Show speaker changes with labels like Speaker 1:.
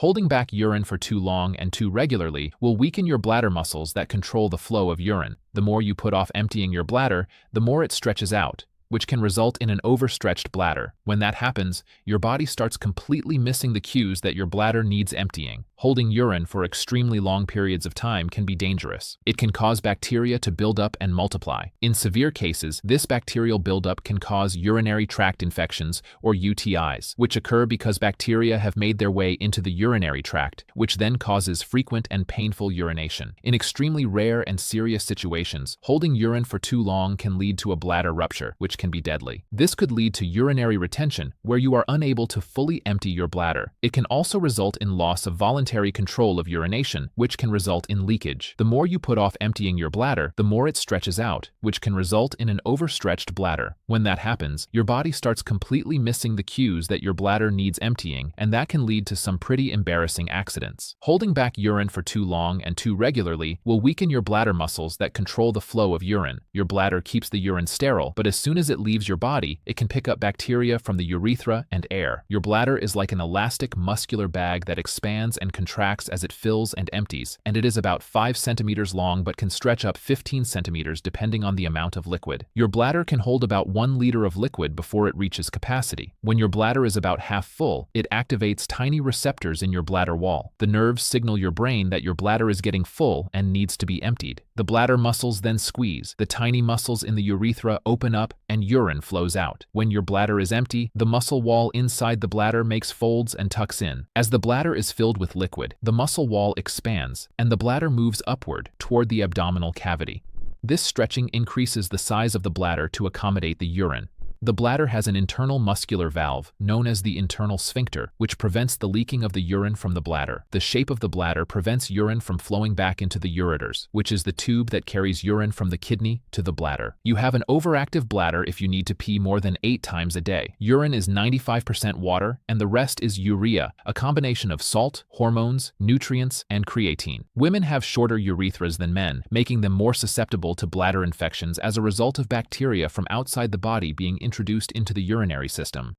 Speaker 1: Holding back urine for too long and too regularly will weaken your bladder muscles that control the flow of urine. The more you put off emptying your bladder, the more it stretches out, which can result in an overstretched bladder. When that happens, your body starts completely missing the cues that your bladder needs emptying. Holding urine for extremely long periods of time can be dangerous. It can cause bacteria to build up and multiply. In severe cases, this bacterial buildup can cause urinary tract infections, or UTIs, which occur because bacteria have made their way into the urinary tract, which then causes frequent and painful urination. In extremely rare and serious situations, holding urine for too long can lead to a bladder rupture, which can be deadly. This could lead to urinary retention, where you are unable to fully empty your bladder. It can also result in loss of voluntary control of urination, which can result in leakage. The more you put off emptying your bladder, the more it stretches out, which can result in an overstretched bladder. When that happens, your body starts completely missing the cues that your bladder needs emptying, and that can lead to some pretty embarrassing accidents. Holding back urine for too long and too regularly will weaken your bladder muscles that control the flow of urine. Your bladder keeps the urine sterile, but as soon as it leaves your body, it can pick up bacteria from the urethra and air. Your bladder is like an elastic muscular bag that expands and contracts as it fills and empties, and it is about 5 centimeters long but can stretch up 15 centimeters depending on the amount of liquid. Your bladder can hold about 1 liter of liquid before it reaches capacity. When your bladder is about half full, it activates tiny receptors in your bladder wall. The nerves signal your brain that your bladder is getting full and needs to be emptied. The bladder muscles then squeeze, the tiny muscles in the urethra open up, and urine flows out. When your bladder is empty, the muscle wall inside the bladder makes folds and tucks in. As the bladder is filled with liquid, the muscle wall expands, and the bladder moves upward toward the abdominal cavity. This stretching increases the size of the bladder to accommodate the urine. The bladder has an internal muscular valve, known as the internal sphincter, which prevents the leaking of the urine from the bladder. The shape of the bladder prevents urine from flowing back into the ureters, which is the tube that carries urine from the kidney to the bladder. You have an overactive bladder if you need to pee more than 8 times a day. Urine is 95% water, and the rest is urea, a combination of salt, hormones, nutrients, and creatine. Women have shorter urethras than men, making them more susceptible to bladder infections as a result of bacteria from outside the body being introduced into the urinary system.